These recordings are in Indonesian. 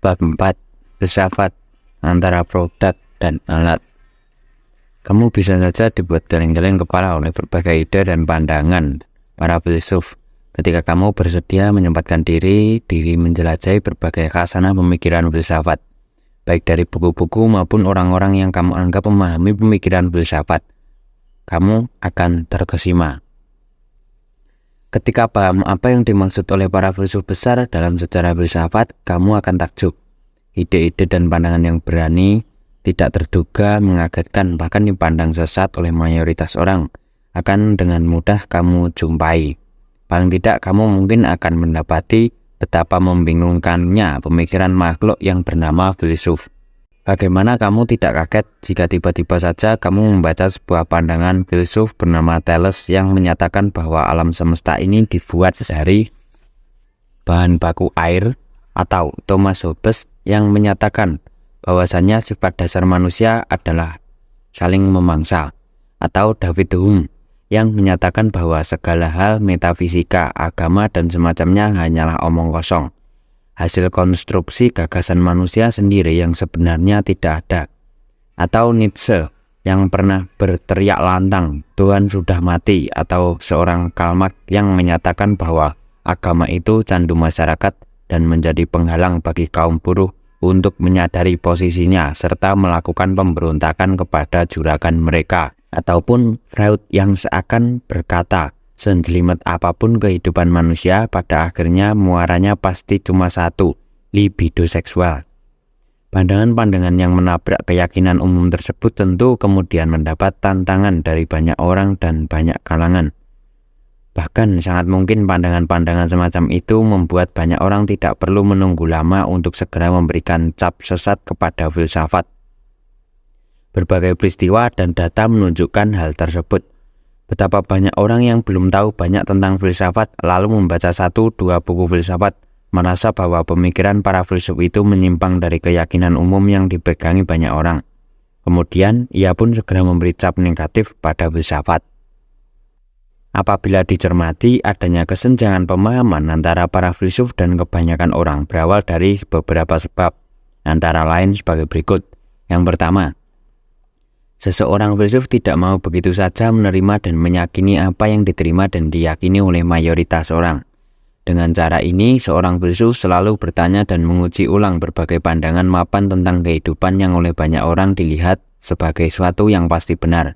Bab 4. Filsafat antara produk dan alat. Kamu bisa saja dibuat geleng-geleng kepala oleh berbagai ide dan pandangan para filsuf ketika kamu bersedia menyempatkan diri menjelajahi berbagai khasana pemikiran filsafat, baik dari buku-buku maupun orang-orang yang kamu anggap memahami pemikiran filsafat. Kamu akan terkesima ketika paham apa yang dimaksud oleh para filsuf besar dalam sejarah filsafat. Kamu akan takjub. Ide-ide dan pandangan yang berani, tidak terduga, mengagetkan, bahkan dipandang sesat oleh mayoritas orang, akan dengan mudah kamu jumpai. Paling tidak kamu mungkin akan mendapati betapa membingungkannya pemikiran makhluk yang bernama filsuf. Bagaimana kamu tidak kaget jika tiba-tiba saja kamu membaca sebuah pandangan filsuf bernama Thales yang menyatakan bahwa alam semesta ini dibuat dari bahan baku air, atau Thomas Hobbes yang menyatakan bahwasannya sifat dasar manusia adalah saling memangsa, atau David Hume yang menyatakan bahwa segala hal metafisika, agama, dan semacamnya hanyalah omong kosong, hasil konstruksi gagasan manusia sendiri yang sebenarnya tidak ada. Atau Nietzsche yang pernah berteriak lantang, Tuhan sudah mati, atau seorang Karl Marx yang menyatakan bahwa agama itu candu masyarakat dan menjadi penghalang bagi kaum buruh untuk menyadari posisinya serta melakukan pemberontakan kepada juragan mereka. Ataupun Freud yang seakan berkata, sejelimet apapun kehidupan manusia, pada akhirnya muaranya pasti cuma satu, libido seksual. Pandangan-pandangan yang menabrak keyakinan umum tersebut tentu kemudian mendapat tantangan dari banyak orang dan banyak kalangan. Bahkan sangat mungkin pandangan-pandangan semacam itu membuat banyak orang tidak perlu menunggu lama untuk segera memberikan cap sesat kepada filsafat. Berbagai peristiwa dan data menunjukkan hal tersebut. Betapa banyak orang yang belum tahu banyak tentang filsafat lalu membaca 1-2 buku filsafat, merasa bahwa pemikiran para filsuf itu menyimpang dari keyakinan umum yang dipegangi banyak orang. Kemudian ia pun segera memberi cap negatif pada filsafat. Apabila dicermati, adanya kesenjangan pemahaman antara para filsuf dan kebanyakan orang berawal dari beberapa sebab, antara lain sebagai berikut. Yang pertama, seseorang filsuf tidak mau begitu saja menerima dan meyakini apa yang diterima dan diyakini oleh mayoritas orang. Dengan cara ini, seorang filsuf selalu bertanya dan menguji ulang berbagai pandangan mapan tentang kehidupan yang oleh banyak orang dilihat sebagai suatu yang pasti benar.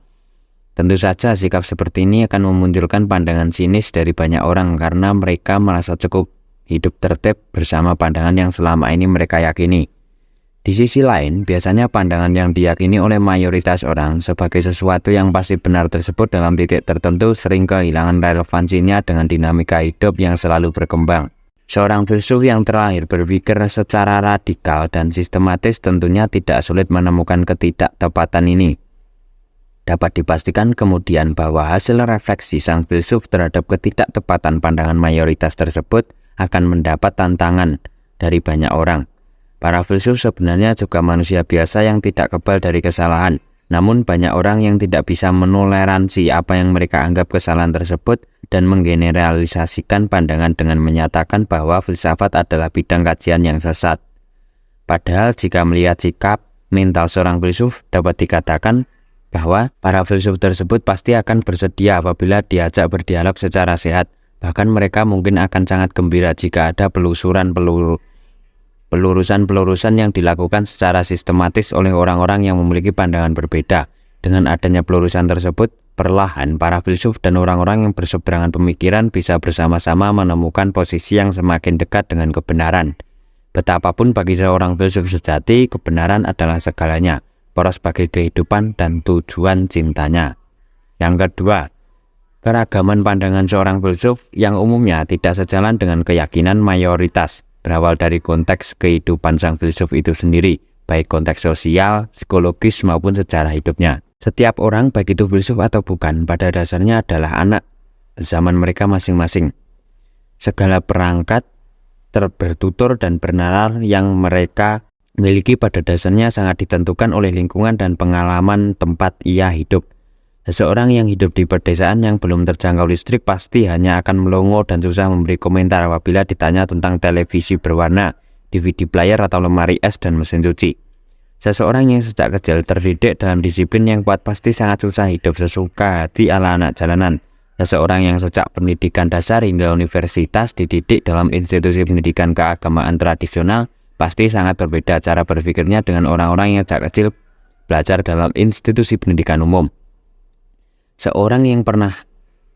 Tentu saja sikap seperti ini akan memunculkan pandangan sinis dari banyak orang karena mereka merasa cukup hidup tertib bersama pandangan yang selama ini mereka yakini. Di sisi lain, biasanya pandangan yang diyakini oleh mayoritas orang sebagai sesuatu yang pasti benar tersebut dalam titik tertentu sering kehilangan relevansinya dengan dinamika hidup yang selalu berkembang. Seorang filsuf yang terlahir berpikir secara radikal dan sistematis tentunya tidak sulit menemukan ketidaktepatan ini. Dapat dipastikan kemudian bahwa hasil refleksi sang filsuf terhadap ketidaktepatan pandangan mayoritas tersebut akan mendapat tantangan dari banyak orang. Para filsuf sebenarnya juga manusia biasa yang tidak kebal dari kesalahan, namun banyak orang yang tidak bisa menoleransi apa yang mereka anggap kesalahan tersebut dan menggeneralisasikan pandangan dengan menyatakan bahwa filsafat adalah bidang kajian yang sesat. Padahal jika melihat sikap mental seorang filsuf, dapat dikatakan bahwa para filsuf tersebut pasti akan bersedia apabila diajak berdialog secara sehat. Bahkan mereka mungkin akan sangat gembira jika ada pelurusan yang dilakukan secara sistematis oleh orang-orang yang memiliki pandangan berbeda. Dengan adanya pelurusan tersebut, perlahan para filsuf dan orang-orang yang berseberangan pemikiran bisa bersama-sama menemukan posisi yang semakin dekat dengan kebenaran. Betapapun bagi seorang filsuf sejati, kebenaran adalah segalanya, poros bagi kehidupan dan tujuan cintanya. Yang kedua, keragaman pandangan seorang filsuf yang umumnya tidak sejalan dengan keyakinan mayoritas, berawal dari konteks kehidupan sang filsuf itu sendiri, baik konteks sosial, psikologis, maupun sejarah hidupnya. Setiap orang, baik itu filsuf atau bukan, pada dasarnya adalah anak zaman mereka masing-masing. Segala perangkat bertutur dan bernalar yang mereka miliki pada dasarnya sangat ditentukan oleh lingkungan dan pengalaman tempat ia hidup. Seseorang yang hidup di pedesaan yang belum terjangkau listrik pasti hanya akan melongo dan susah memberi komentar apabila ditanya tentang televisi berwarna. DVD player atau lemari es dan mesin cuci. Seseorang yang sejak kecil terdidik dalam disiplin yang kuat pasti sangat susah hidup sesuka hati ala anak jalanan. Seseorang yang sejak pendidikan dasar hingga universitas dididik dalam institusi pendidikan keagamaan tradisional pasti sangat berbeda cara berpikirnya dengan orang-orang yang sejak kecil belajar dalam institusi pendidikan umum. Seorang yang pernah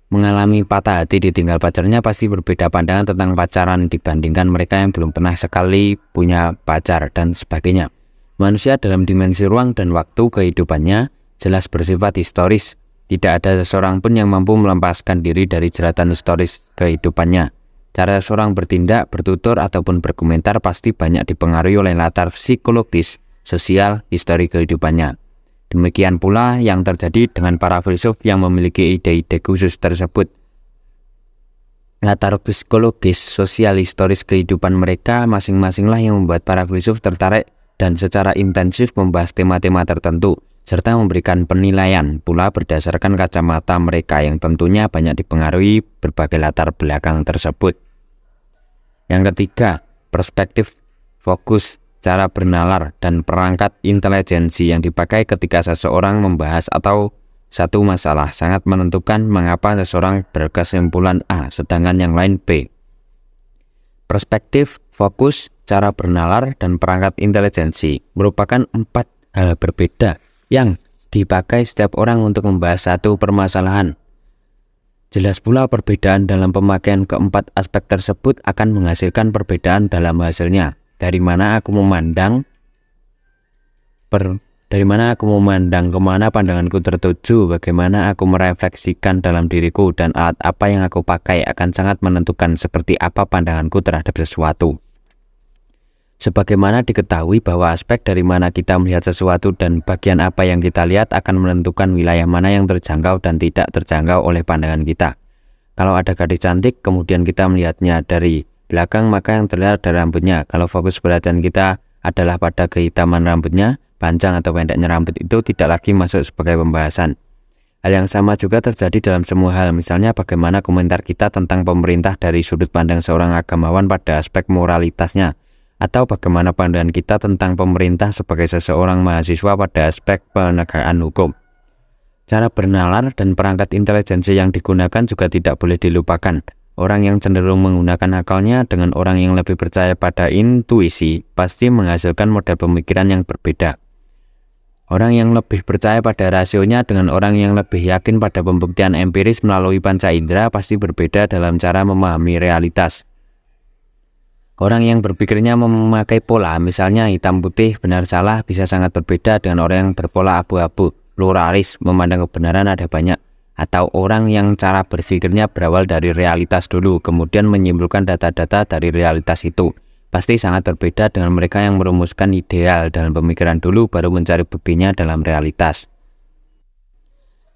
mengalami patah hati ditinggal pacarnya pasti berbeda pandangan tentang pacaran dibandingkan mereka yang belum pernah sekali punya pacar dan sebagainya. Manusia dalam dimensi ruang dan waktu kehidupannya jelas bersifat historis. Tidak ada seseorang pun yang mampu melepaskan diri dari jeratan historis kehidupannya. Cara seseorang bertindak, bertutur, ataupun berkomentar pasti banyak dipengaruhi oleh latar psikologis, sosial, histori kehidupannya. Demikian pula yang terjadi dengan para filsuf yang memiliki ide-ide khusus tersebut. Latar psikologis, sosial, historis kehidupan mereka masing-masinglah yang membuat para filsuf tertarik dan secara intensif membahas tema-tema tertentu, serta memberikan penilaian pula berdasarkan kacamata mereka yang tentunya banyak dipengaruhi berbagai latar belakang tersebut. Yang ketiga, perspektif, fokus, cara bernalar, dan perangkat intelijensi yang dipakai ketika seseorang membahas atau satu masalah sangat menentukan mengapa seseorang berkesimpulan A, sedangkan yang lain B. Perspektif, fokus, cara bernalar, dan perangkat intelijensi merupakan 4 hal berbeda yang dipakai setiap orang untuk membahas satu permasalahan. Jelas pula perbedaan dalam pemakaian keempat aspek tersebut akan menghasilkan perbedaan dalam hasilnya. Dari mana aku memandang, kemana pandanganku tertuju, bagaimana aku merefleksikan dalam diriku, dan alat apa yang aku pakai akan sangat menentukan seperti apa pandanganku terhadap sesuatu. Sebagaimana diketahui bahwa aspek dari mana kita melihat sesuatu dan bagian apa yang kita lihat akan menentukan wilayah mana yang terjangkau dan tidak terjangkau oleh pandangan kita. Kalau ada gadis cantik, kemudian kita melihatnya dari belakang, maka yang terlihat dari rambutnya. Kalau fokus perhatian kita adalah pada kehitaman rambutnya, panjang atau pendeknya rambut itu tidak lagi masuk sebagai pembahasan. Hal yang sama juga terjadi dalam semua hal, misalnya bagaimana komentar kita tentang pemerintah dari sudut pandang seorang agamawan pada aspek moralitasnya, atau bagaimana pandangan kita tentang pemerintah sebagai seseorang mahasiswa pada aspek penegakan hukum. Cara bernalar dan perangkat intelijensi yang digunakan juga tidak boleh dilupakan. Orang yang cenderung menggunakan akalnya dengan orang yang lebih percaya pada intuisi pasti menghasilkan model pemikiran yang berbeda. Orang yang lebih percaya pada rasionya dengan orang yang lebih yakin pada pembuktian empiris melalui panca indera pasti berbeda dalam cara memahami realitas. Orang yang berpikirnya memakai pola, misalnya hitam putih, benar salah, bisa sangat berbeda dengan orang yang berpola abu-abu, pluralis, memandang kebenaran ada banyak. Atau orang yang cara berpikirnya berawal dari realitas dulu, kemudian menyimpulkan data-data dari realitas itu. Pasti sangat berbeda dengan mereka yang merumuskan ideal dalam pemikiran dulu, baru mencari buktinya dalam realitas.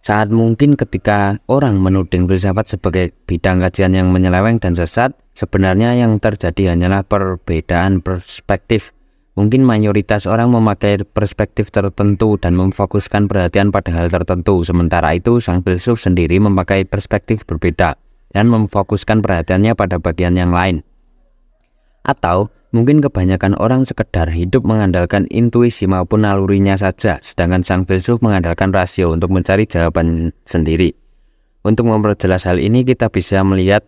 Sangat mungkin ketika orang menuding filsafat sebagai bidang kajian yang menyeleweng dan sesat, sebenarnya yang terjadi hanyalah perbedaan perspektif. Mungkin mayoritas orang memakai perspektif tertentu dan memfokuskan perhatian pada hal tertentu. Sementara itu, sang filsuf sendiri memakai perspektif berbeda dan memfokuskan perhatiannya pada bagian yang lain. Atau mungkin kebanyakan orang sekedar hidup mengandalkan intuisi maupun nalurinya saja, sedangkan sang filsuf mengandalkan rasio untuk mencari jawaban sendiri. Untuk memperjelas hal ini, kita bisa melihat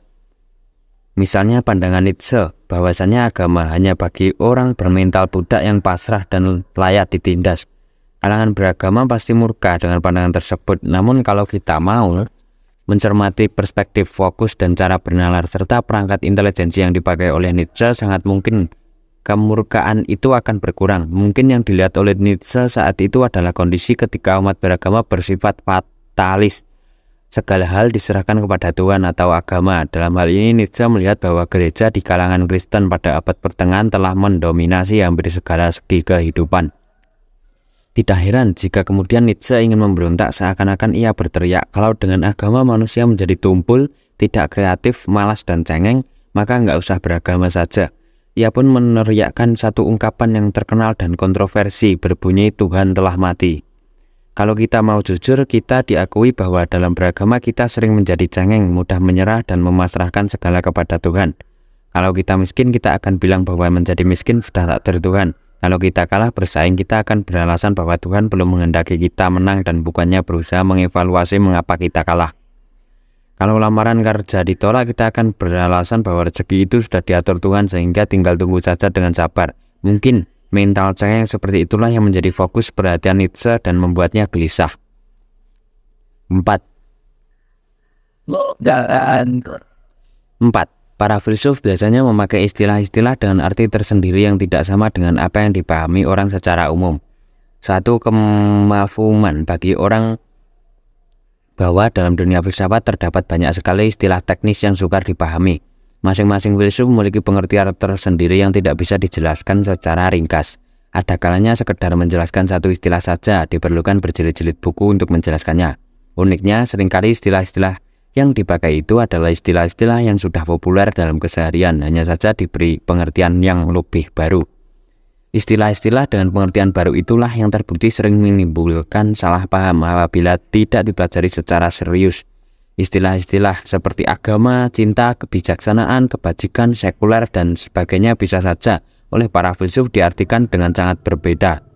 misalnya pandangan Nietzsche, bahwasannya agama hanya bagi orang bermental budak yang pasrah dan layak ditindas. Kalangan beragama pasti murka dengan pandangan tersebut. Namun kalau kita mau mencermati perspektif, fokus, dan cara bernalar serta perangkat intelijensi yang dipakai oleh Nietzsche, sangat mungkin kemurkaan itu akan berkurang. Mungkin yang dilihat oleh Nietzsche saat itu adalah kondisi ketika umat beragama bersifat fatalis. Segala hal diserahkan kepada Tuhan atau agama. Dalam hal ini Nietzsche melihat bahwa gereja di kalangan Kristen pada abad pertengahan telah mendominasi hampir segala segi kehidupan. Tidak heran jika kemudian Nietzsche ingin memberontak, seakan-akan ia berteriak, kalau dengan agama manusia menjadi tumpul, tidak kreatif, malas dan cengeng, maka nggak usah beragama saja. Ia pun meneriakkan satu ungkapan yang terkenal dan kontroversi, berbunyi Tuhan telah mati. Kalau kita mau jujur, kita diakui bahwa dalam beragama kita sering menjadi cengeng, mudah menyerah dan memasrahkan segala kepada Tuhan. Kalau kita miskin, kita akan bilang bahwa menjadi miskin sudah takdir Tuhan. Kalau kita kalah bersaing, kita akan beralasan bahwa Tuhan belum menghendaki kita menang dan bukannya berusaha mengevaluasi mengapa kita kalah. Kalau lamaran kerja ditolak, kita akan beralasan bahwa rezeki itu sudah diatur Tuhan sehingga tinggal tunggu saja dengan sabar. Mungkin mental cengeng seperti itulah yang menjadi fokus perhatian Nietzsche dan membuatnya gelisah. 4. Para filsuf biasanya memakai istilah-istilah dengan arti tersendiri yang tidak sama dengan apa yang dipahami orang secara umum. Satu kemafhuman bagi orang bahwa dalam dunia filsafat terdapat banyak sekali istilah teknis yang sukar dipahami. Masing-masing filsuf memiliki pengertian tersendiri yang tidak bisa dijelaskan secara ringkas. Ada kalanya sekedar menjelaskan satu istilah saja, diperlukan berjilid-jilid buku untuk menjelaskannya. Uniknya, seringkali istilah-istilah yang dipakai itu adalah istilah-istilah yang sudah populer dalam keseharian, hanya saja diberi pengertian yang lebih baru. Istilah-istilah dengan pengertian baru itulah yang terbukti sering menimbulkan salah paham apabila tidak dipelajari secara serius. Istilah-istilah seperti agama, cinta, kebijaksanaan, kebajikan, sekuler, dan sebagainya bisa saja oleh para filsuf diartikan dengan sangat berbeda.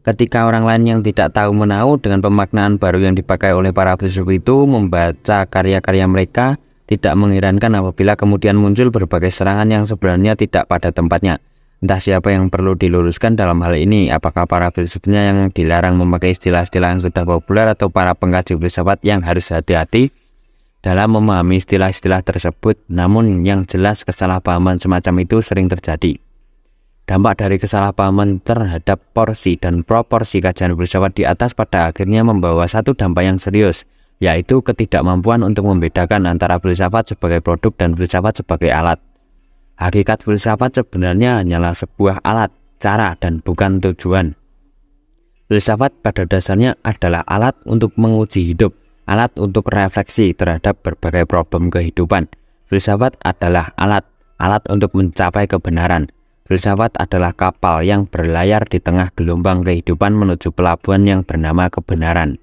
Ketika orang lain yang tidak tahu menahu dengan pemaknaan baru yang dipakai oleh para filsuf itu membaca karya-karya mereka, tidak mengherankan apabila kemudian muncul berbagai serangan yang sebenarnya tidak pada tempatnya. Entah siapa yang perlu diluruskan dalam hal ini, apakah para filsufnya yang dilarang memakai istilah-istilah yang sudah populer atau para pengkaji filsafat yang harus hati-hati dalam memahami istilah-istilah tersebut. Namun yang jelas kesalahpahaman semacam itu sering terjadi. Dampak dari kesalahpahaman terhadap porsi dan proporsi kajian filsafat di atas pada akhirnya membawa satu dampak yang serius, yaitu ketidakmampuan untuk membedakan antara filsafat sebagai produk dan filsafat sebagai alat. Hakikat filsafat sebenarnya hanyalah sebuah alat, cara, dan bukan tujuan. Filsafat pada dasarnya adalah alat untuk menguji hidup, alat untuk refleksi terhadap berbagai problem kehidupan. Filsafat adalah alat untuk mencapai kebenaran. Filsafat adalah kapal yang berlayar di tengah gelombang kehidupan menuju pelabuhan yang bernama kebenaran.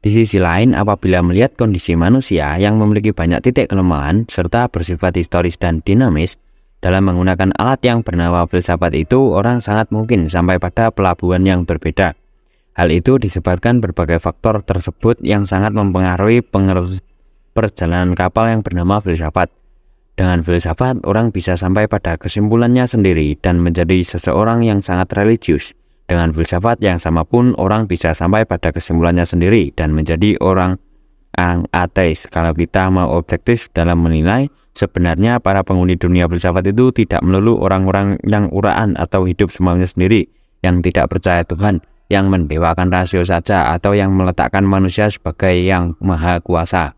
Di sisi lain, apabila melihat kondisi manusia yang memiliki banyak titik kelemahan serta bersifat historis dan dinamis, dalam menggunakan alat yang bernama filsafat itu, orang sangat mungkin sampai pada pelabuhan yang berbeda. Hal itu disebabkan berbagai faktor tersebut yang sangat mempengaruhi perjalanan kapal yang bernama filsafat. Dengan filsafat, orang bisa sampai pada kesimpulannya sendiri dan menjadi seseorang yang sangat religius. Dengan filsafat yang sama pun, orang bisa sampai pada kesimpulannya sendiri dan menjadi orang ateis. Kalau kita mau objektif dalam menilai, sebenarnya para penghuni dunia filsafat itu tidak melulu orang-orang yang uraan atau hidup semaunya sendiri, yang tidak percaya Tuhan, yang mendewakan rasio saja, atau yang meletakkan manusia sebagai yang maha kuasa.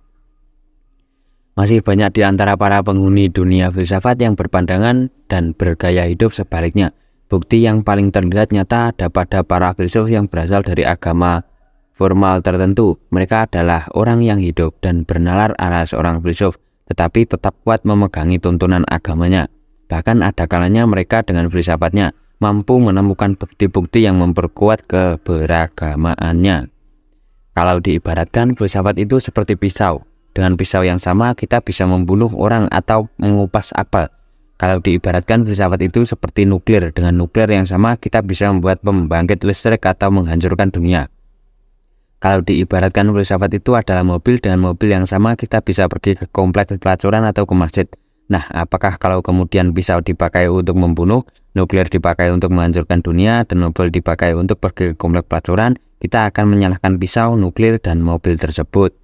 Masih banyak di antara para penghuni dunia filsafat yang berpandangan dan bergaya hidup sebaliknya. Bukti yang paling terlihat nyata ada pada para filsuf yang berasal dari agama formal tertentu. Mereka adalah orang yang hidup dan bernalar ala seorang filsuf, tetapi tetap kuat memegangi tuntunan agamanya. Bahkan ada kalanya mereka dengan filsafatnya mampu menemukan bukti-bukti yang memperkuat keberagamaannya. Kalau diibaratkan, filsafat itu seperti pisau. Dengan pisau yang sama, kita bisa membunuh orang atau mengupas apel. Kalau diibaratkan, filsafat itu seperti nuklir. Dengan nuklir yang sama, kita bisa membuat pembangkit listrik atau menghancurkan dunia. Kalau diibaratkan, filsafat itu adalah mobil. Dengan mobil yang sama, kita bisa pergi ke kompleks pelacuran atau ke masjid. Nah, apakah kalau kemudian pisau dipakai untuk membunuh, nuklir dipakai untuk menghancurkan dunia, dan mobil dipakai untuk pergi ke kompleks pelacuran, kita akan menyalahkan pisau, nuklir, dan mobil tersebut.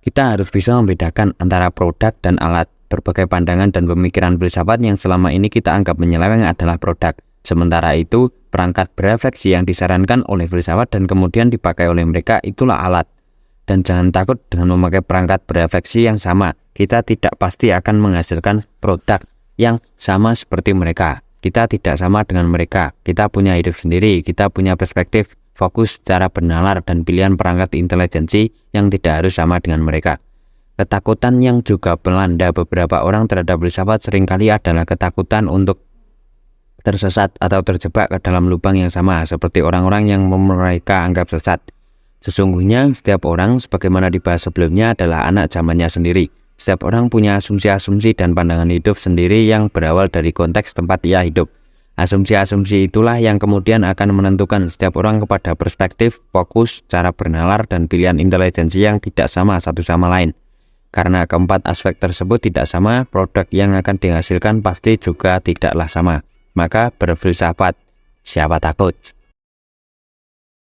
Kita harus bisa membedakan antara produk dan alat. Berbagai pandangan dan pemikiran filsafat yang selama ini kita anggap menyeleweng adalah produk. Sementara itu, perangkat berefleksi yang disarankan oleh filsafat dan kemudian dipakai oleh mereka itulah alat. Dan jangan takut dengan memakai perangkat berefleksi yang sama. Kita tidak pasti akan menghasilkan produk yang sama seperti mereka. Kita tidak sama dengan mereka. Kita punya hidup sendiri, kita punya perspektif, fokus, cara bernalar, dan pilihan perangkat intelijensi yang tidak harus sama dengan mereka. Ketakutan yang juga melanda beberapa orang terhadap filsafat seringkali adalah ketakutan untuk tersesat atau terjebak ke dalam lubang yang sama seperti orang-orang yang mereka anggap sesat. Sesungguhnya setiap orang, sebagaimana dibahas sebelumnya, adalah anak zamannya sendiri. Setiap orang punya asumsi-asumsi dan pandangan hidup sendiri yang berawal dari konteks tempat ia hidup. Asumsi-asumsi itulah yang kemudian akan menentukan setiap orang kepada perspektif, fokus, cara bernalar, dan pilihan intelijensi yang tidak sama satu sama lain. Karena keempat aspek tersebut tidak sama, produk yang akan dihasilkan pasti juga tidaklah sama. Maka berfilsafat, siapa takut?